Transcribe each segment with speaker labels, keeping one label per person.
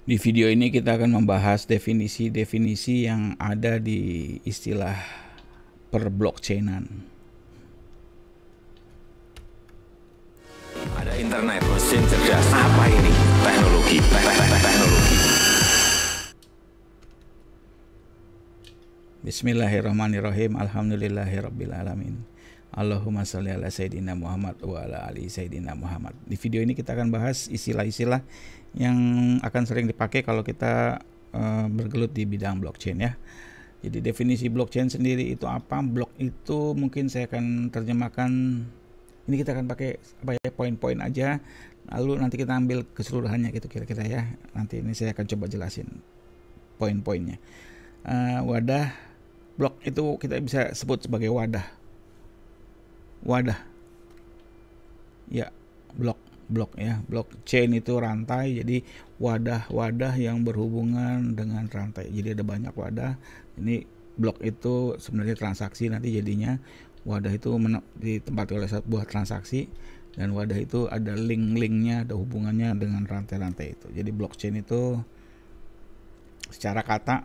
Speaker 1: Di video ini kita akan membahas definisi-definisi yang ada di istilah perblockchainan.
Speaker 2: Ada internet, mesin cerdas. Apa ini? Teknologi. Teknologi.
Speaker 1: Bismillahirrahmanirrahim. Alhamdulillahirrabbilalamin. Allahumma sholli ala Sayyidina Muhammad wa ala ali Sayyidina Muhammad. Di video ini kita akan bahas istilah-istilah yang akan sering dipakai kalau kita bergelut di bidang blockchain ya. Jadi definisi blockchain sendiri itu apa? Blok itu mungkin saya akan terjemahkan. Ini kita akan pakai poin-poin aja. Lalu nanti kita ambil keseluruhannya gitu kira-kira ya. Nanti ini saya akan coba jelasin poin-poinnya. Wadah, blok itu kita bisa sebut sebagai wadah. Ya, blok ya. Blockchain itu rantai, jadi wadah-wadah yang berhubungan dengan rantai. Jadi ada banyak wadah. Ini blok itu sebenarnya transaksi, nanti jadinya wadah itu ditempati oleh sebuah transaksi, dan wadah itu ada link-linknya, ada hubungannya dengan rantai-rantai itu. Jadi blockchain itu secara kata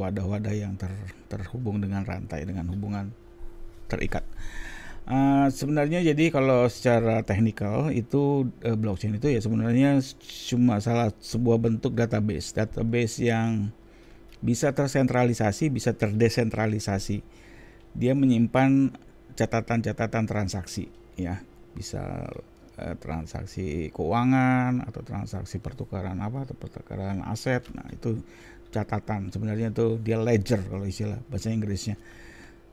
Speaker 1: wadah-wadah yang terhubung dengan rantai, dengan hubungan terikat. Sebenarnya jadi kalau secara teknikal itu blockchain itu ya sebenarnya cuma sebuah bentuk database yang bisa tersentralisasi, bisa terdesentralisasi. Dia menyimpan catatan-catatan transaksi ya, bisa transaksi keuangan atau transaksi pertukaran atau pertukaran aset. Nah, itu catatan, sebenarnya itu dia ledger kalau istilah bahasa Inggrisnya.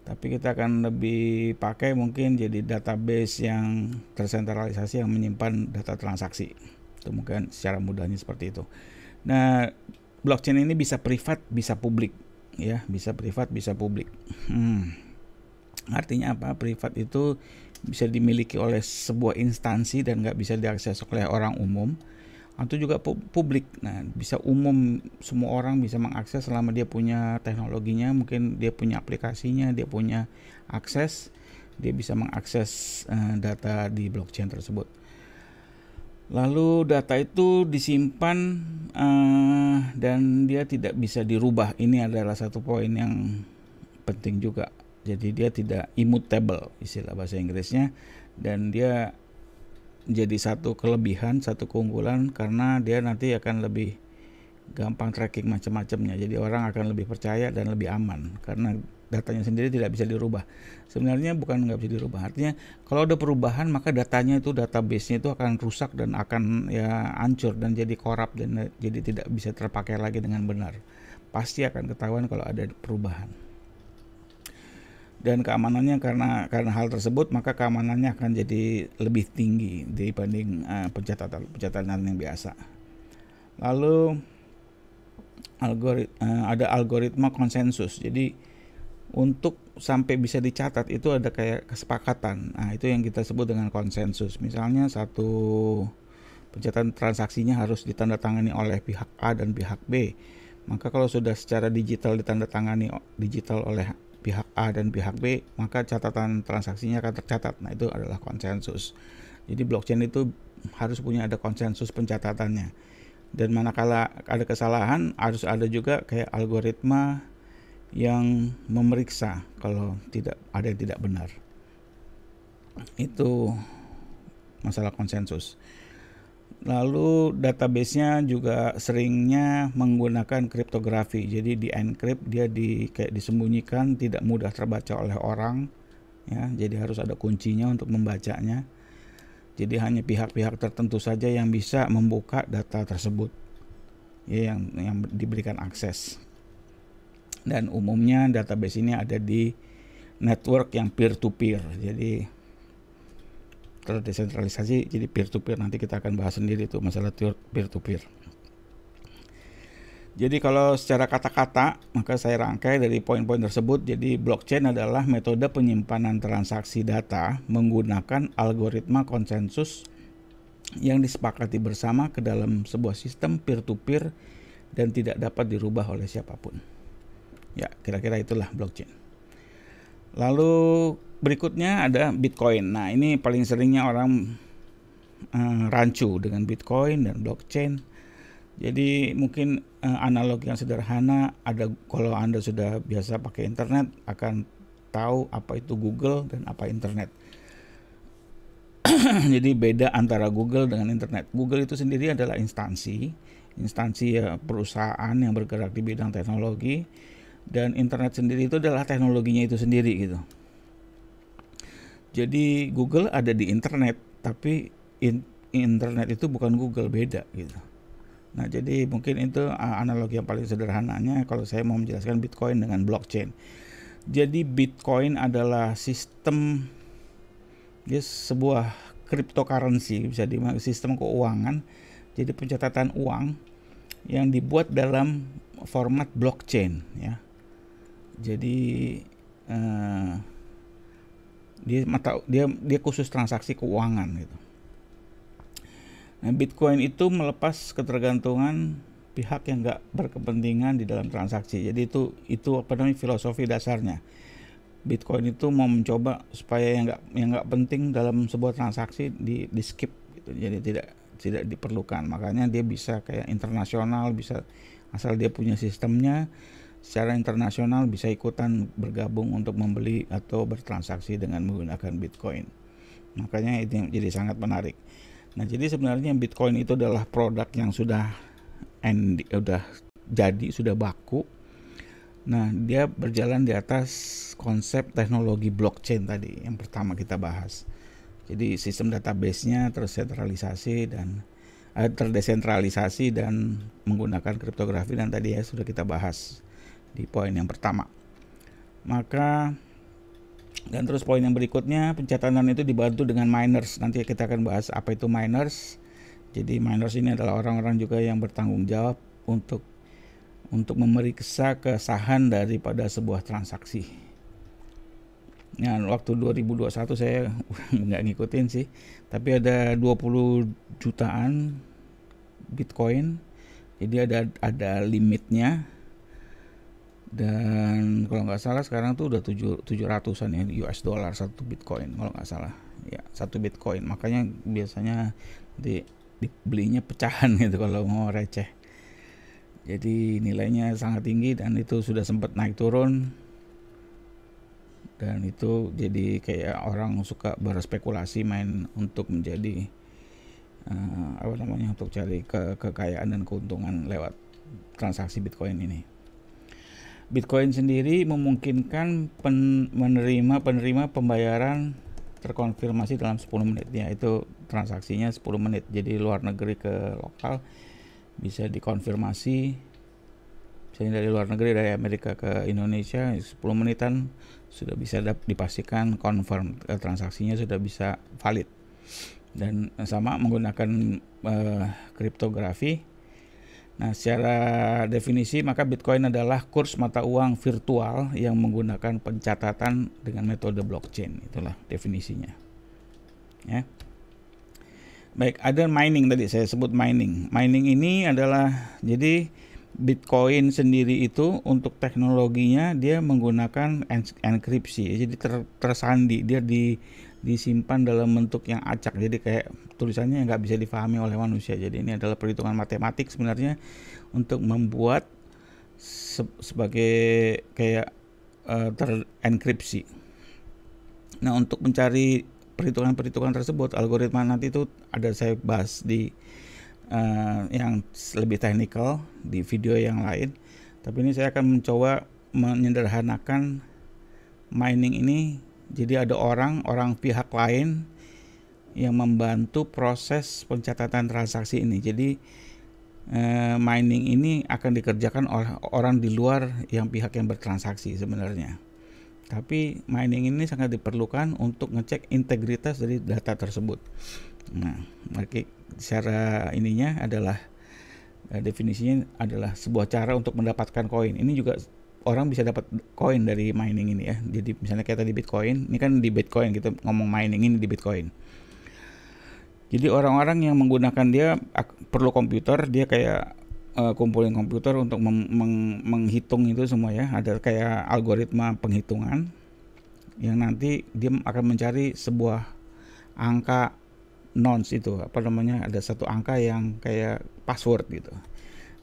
Speaker 1: Tapi kita akan lebih pakai mungkin jadi database yang tersentralisasi yang menyimpan data transaksi. Itu mungkin secara mudahnya seperti itu. Nah, blockchain ini bisa privat, bisa publik ya, bisa privat, bisa publik. Artinya apa? Privat itu bisa dimiliki oleh sebuah instansi dan nggak bisa diakses oleh orang umum, atau juga publik. Nah, bisa umum, semua orang bisa mengakses selama dia punya teknologinya, mungkin dia punya aplikasinya, dia punya akses, dia bisa mengakses data di blockchain tersebut. Lalu data itu disimpan dan dia tidak bisa dirubah. Ini adalah satu poin yang penting juga. Jadi dia tidak immutable istilah bahasa Inggrisnya, dan dia jadi satu kelebihan, satu keunggulan karena dia nanti akan lebih gampang tracking macam-macamnya. Jadi orang akan lebih percaya dan lebih aman karena datanya sendiri tidak bisa dirubah. Sebenarnya bukan nggak bisa dirubah, artinya kalau ada perubahan maka datanya itu, database-nya itu akan rusak dan akan ya hancur dan jadi korup dan jadi tidak bisa terpakai lagi dengan benar. Pasti akan ketahuan kalau ada perubahan. Dan keamanannya karena hal tersebut maka keamanannya akan jadi lebih tinggi dibanding pencatatan yang biasa. Lalu ada algoritma konsensus. Jadi untuk sampai bisa dicatat itu ada kayak kesepakatan. Nah, itu yang kita sebut dengan konsensus. Misalnya satu pencatatan transaksinya harus ditandatangani oleh pihak A dan pihak B. Maka kalau sudah secara digital ditandatangani digital oleh pihak A dan pihak B, maka catatan transaksinya akan tercatat. Nah, itu adalah konsensus. Jadi blockchain itu harus punya ada konsensus pencatatannya. Dan manakala ada kesalahan, harus ada juga kayak algoritma yang memeriksa kalau tidak ada yang tidak benar. Itu masalah konsensus. Lalu database-nya juga seringnya menggunakan kriptografi. Jadi di encrypt, dia kayak disembunyikan, tidak mudah terbaca oleh orang ya. Jadi harus ada kuncinya untuk membacanya. Jadi hanya pihak-pihak tertentu saja yang bisa membuka data tersebut ya, yang diberikan akses. Dan umumnya database ini ada di network yang peer to peer. Jadi terdesentralisasi, jadi peer to peer. Nanti kita akan bahas sendiri itu masalah peer to peer. Jadi kalau secara kata-kata maka saya rangkai dari poin-poin tersebut. Jadi blockchain adalah metode penyimpanan transaksi data menggunakan algoritma konsensus yang disepakati bersama ke dalam sebuah sistem peer to peer dan tidak dapat dirubah oleh siapapun. Ya, kira-kira itulah blockchain. Lalu berikutnya ada Bitcoin. Nah, ini paling seringnya orang rancu dengan Bitcoin dan blockchain. Jadi mungkin analogi yang sederhana, ada kalau Anda sudah biasa pakai internet akan tahu apa itu Google dan apa internet. Jadi beda antara Google dengan internet. Google itu sendiri adalah instansi ya, perusahaan yang bergerak di bidang teknologi, dan internet sendiri itu adalah teknologinya itu sendiri gitu. Jadi Google ada di internet, tapi internet itu bukan Google, beda gitu. Nah, jadi mungkin itu analogi yang paling sederhananya kalau saya mau menjelaskan Bitcoin dengan blockchain. Jadi Bitcoin adalah sistem, dia sebuah cryptocurrency, bisa dimaksud sistem keuangan. Jadi pencatatan uang yang dibuat dalam format blockchain ya. Jadi dia khusus transaksi keuangan gitu. Nah, Bitcoin itu melepas ketergantungan pihak yang nggak berkepentingan di dalam transaksi. Jadi itu apa namanya, filosofi dasarnya. Bitcoin itu mau mencoba supaya yang nggak penting dalam sebuah transaksi di skip gitu. Jadi tidak diperlukan. Makanya dia bisa kayak internasional, bisa asal dia punya sistemnya secara internasional bisa ikutan bergabung untuk membeli atau bertransaksi dengan menggunakan Bitcoin. Makanya itu jadi sangat menarik. Nah, jadi sebenarnya Bitcoin itu adalah produk yang sudah baku. Nah, dia berjalan di atas konsep teknologi blockchain tadi yang pertama kita bahas. Jadi sistem database-nya terdesentralisasi dan menggunakan kriptografi, dan tadi ya sudah kita bahas di poin yang pertama. Dan terus poin yang berikutnya, pencatatan itu dibantu dengan miners. Nanti kita akan bahas apa itu miners. Jadi miners ini adalah orang-orang juga yang bertanggung jawab untuk memeriksa kesahan daripada sebuah transaksi. Nah, waktu 2021 saya nggak ngikutin sih, tapi ada 20 jutaan Bitcoin. Jadi ada limitnya. Dan kalau nggak salah sekarang tuh udah 700-an ya US dollar satu Bitcoin kalau nggak salah ya, satu Bitcoin. Makanya biasanya dibelinya pecahan gitu kalau mau receh. Jadi nilainya sangat tinggi dan itu sudah sempat naik turun, dan itu jadi kayak orang suka berspekulasi main untuk menjadi untuk cari kekayaan dan keuntungan lewat transaksi Bitcoin ini. Bitcoin sendiri memungkinkan penerima pembayaran terkonfirmasi dalam 10 menit ya, itu transaksinya 10 menit. Jadi luar negeri ke lokal bisa dikonfirmasi, misalnya dari luar negeri, dari Amerika ke Indonesia 10 menitan sudah bisa dipastikan confirm, transaksinya sudah bisa valid. Dan sama menggunakan kriptografi. Nah, secara definisi maka Bitcoin adalah kurs mata uang virtual yang menggunakan pencatatan dengan metode blockchain. Itulah definisinya. Ya. Baik, ada mining tadi saya sebut mining. Mining ini adalah, jadi Bitcoin sendiri itu untuk teknologinya dia menggunakan enkripsi. Jadi tersandi, dia disimpan dalam bentuk yang acak, jadi kayak tulisannya nggak bisa difahami oleh manusia. Jadi ini adalah perhitungan matematik sebenarnya untuk membuat sebagai kayak terenkripsi. Nah, untuk mencari perhitungan tersebut, algoritma nanti itu ada saya bahas di yang lebih teknikal di video yang lain. Tapi ini saya akan mencoba menyederhanakan mining ini. Jadi ada orang pihak lain yang membantu proses pencatatan transaksi ini. Jadi mining ini akan dikerjakan oleh orang di luar pihak yang bertransaksi sebenarnya. Tapi mining ini sangat diperlukan untuk ngecek integritas dari data tersebut. Nah, secara ininya adalah definisinya adalah sebuah cara untuk mendapatkan koin. Ini juga orang bisa dapat koin dari mining ini ya. Jadi misalnya kayak tadi Bitcoin, ini kan di Bitcoin kita ngomong mining ini di Bitcoin. Jadi orang-orang yang menggunakan dia perlu komputer, dia kayak kumpulin komputer untuk menghitung itu semua ya. Ada kayak algoritma penghitungan yang nanti dia akan mencari sebuah angka nonce itu, ada satu angka yang kayak password gitu.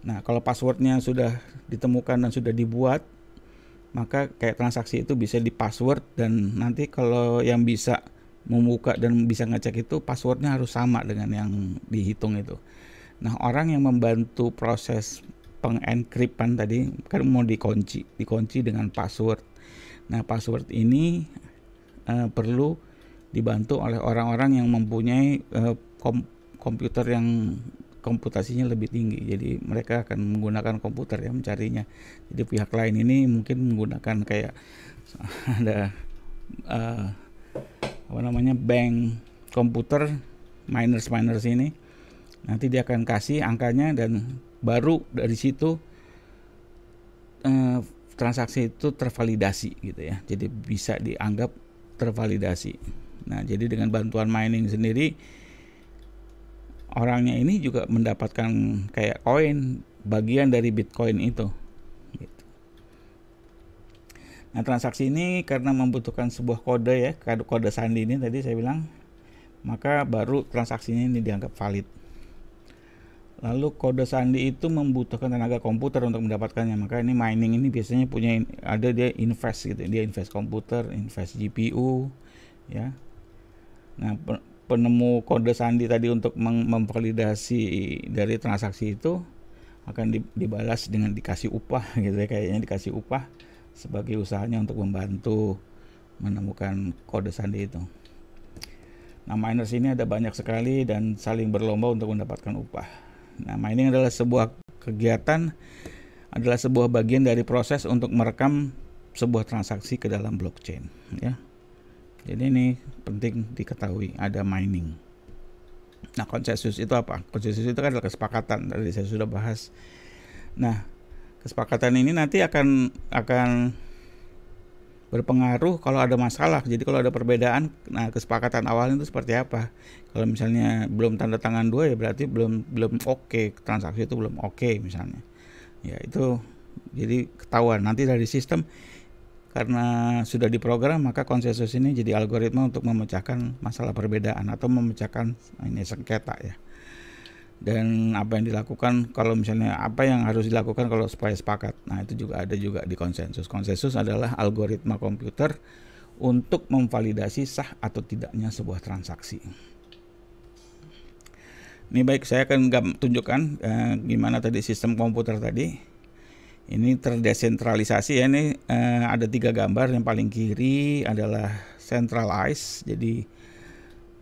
Speaker 1: Nah, kalau passwordnya sudah ditemukan dan sudah dibuat, maka kayak transaksi itu bisa di password, dan nanti kalau yang bisa membuka dan bisa ngecek itu passwordnya harus sama dengan yang dihitung itu. Nah, orang yang membantu proses pengenkriptan tadi kan mau dikunci dengan password. Nah, password ini perlu dibantu oleh orang-orang yang mempunyai komputer yang komputasinya lebih tinggi. Jadi mereka akan menggunakan komputer ya mencarinya. Jadi pihak lain ini mungkin menggunakan kayak ada bank komputer miners ini. Nanti dia akan kasih angkanya dan baru dari situ transaksi itu tervalidasi gitu ya. Jadi bisa dianggap tervalidasi. Nah, jadi dengan bantuan mining sendiri, orangnya ini juga mendapatkan kayak koin, bagian dari Bitcoin itu. Gitu. Nah, transaksi ini karena membutuhkan sebuah kode ya, kode sandi ini tadi saya bilang, maka baru transaksinya ini dianggap valid. Lalu kode sandi itu membutuhkan tenaga komputer untuk mendapatkannya, maka ini mining ini biasanya dia invest gitu, dia invest komputer, invest GPU, ya. Nah, penemu kode sandi tadi untuk memvalidasi dari transaksi itu akan dibalas dengan dikasih upah gitu ya, kayaknya dikasih upah sebagai usahanya untuk membantu menemukan kode sandi itu. Nah, miners ini ada banyak sekali dan saling berlomba untuk mendapatkan upah. Nah, mining adalah sebuah kegiatan, adalah sebuah bagian dari proses untuk merekam sebuah transaksi ke dalam blockchain, ya. Jadi ini penting diketahui, ada mining. Nah, konsensus itu apa? Konsensus itu kan adalah kesepakatan, tadi saya sudah bahas. Nah, kesepakatan ini nanti akan berpengaruh kalau ada masalah. Jadi kalau ada perbedaan, nah kesepakatan awalnya itu seperti apa? Kalau misalnya belum tanda tangan dua, ya berarti belum oke, transaksi itu belum oke misalnya. Ya itu jadi ketahuan nanti dari sistem, karena sudah diprogram, maka konsensus ini jadi algoritma untuk memecahkan masalah perbedaan atau memecahkan ini sengketa ya. Dan apa yang dilakukan kalau misalnya apa yang harus dilakukan kalau supaya sepakat. Nah, itu juga ada juga di konsensus. Konsensus adalah algoritma komputer untuk memvalidasi sah atau tidaknya sebuah transaksi. Ini baik, saya akan tunjukkan gimana tadi sistem komputer tadi. Ini terdesentralisasi ya. Ini ada 3 gambar. Yang paling kiri adalah centralized. Jadi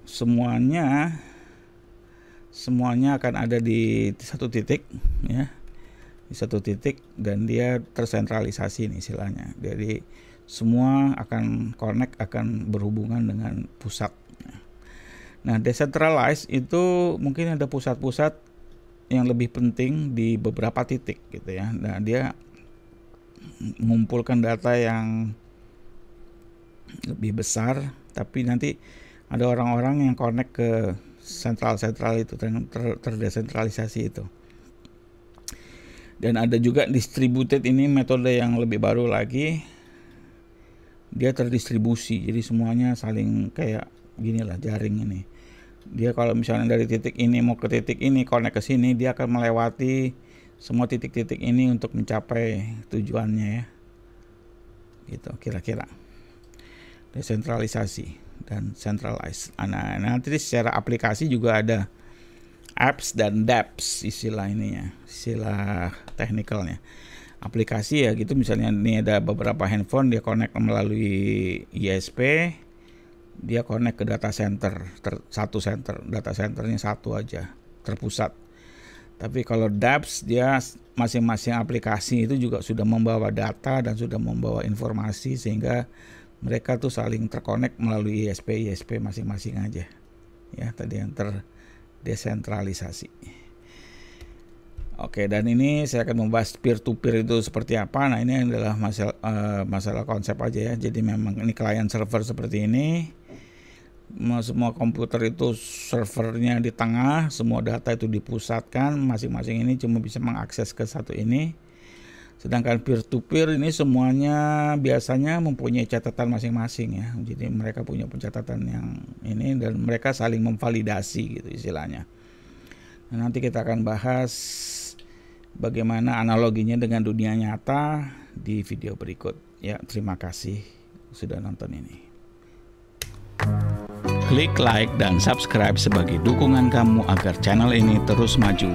Speaker 1: semuanya akan ada di satu titik ya, di satu titik, dan dia tersentralisasi nih istilahnya. Jadi semua akan connect, akan berhubungan dengan pusat. Nah, decentralized itu mungkin ada pusat-pusat yang lebih penting di beberapa titik gitu ya. Nah, dia mengumpulkan data yang lebih besar, tapi nanti ada orang-orang yang connect ke sentral itu, terdesentralisasi itu. Dan ada juga distributed, ini metode yang lebih baru lagi, dia terdistribusi, jadi semuanya saling kayak gini lah, jaring ini. Dia kalau misalnya dari titik ini mau ke titik ini, connect ke sini, dia akan melewati semua titik-titik ini untuk mencapai tujuannya ya, gitu kira-kira. Desentralisasi dan centralized. Nah, nanti secara aplikasi juga ada apps dan dApps istilah ininya, istilah teknikalnya. Aplikasi ya gitu, misalnya ini ada beberapa handphone, dia connect melalui ISP, dia connect ke data center, satu center, data centernya satu aja, terpusat. Tapi kalau dApps, dia masing-masing aplikasi itu juga sudah membawa data dan sudah membawa informasi, sehingga mereka tuh saling terkonek melalui ISP masing-masing aja. Ya, tadi yang terdesentralisasi. Oke, dan ini saya akan membahas peer-to-peer itu seperti apa. Nah, ini adalah masalah konsep aja ya. Jadi memang ini client server seperti ini. Semua komputer itu servernya di tengah, semua data itu dipusatkan, masing-masing ini cuma bisa mengakses ke satu ini. Sedangkan peer-to-peer ini semuanya biasanya mempunyai catatan masing-masing ya. Jadi mereka punya pencatatan yang ini dan mereka saling memvalidasi gitu istilahnya. Nah, nanti kita akan bahas bagaimana analoginya dengan dunia nyata di video berikut. Ya, terima kasih sudah nonton ini. Klik like dan subscribe sebagai dukungan kamu agar channel ini terus maju.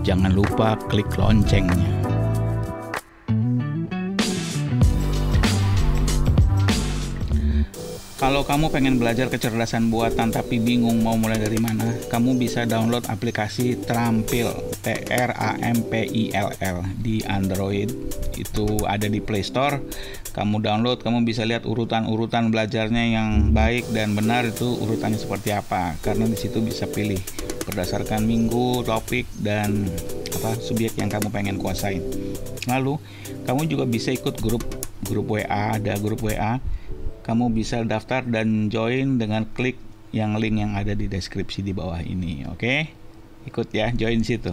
Speaker 1: Jangan lupa klik loncengnya. Kalau kamu pengen belajar kecerdasan buatan tapi bingung mau mulai dari mana, kamu bisa download aplikasi Trampil, TRAMPILL di Android. Itu ada di Play Store. Kamu download, kamu bisa lihat urutan-urutan belajarnya yang baik dan benar itu urutannya seperti apa. Karena di situ bisa pilih berdasarkan minggu, topik, dan subjek yang kamu pengen kuasain. Lalu, kamu juga bisa ikut grup WA, ada grup WA. Kamu bisa daftar dan join dengan klik link yang ada di deskripsi di bawah ini. Oke? Ikut ya, join situ.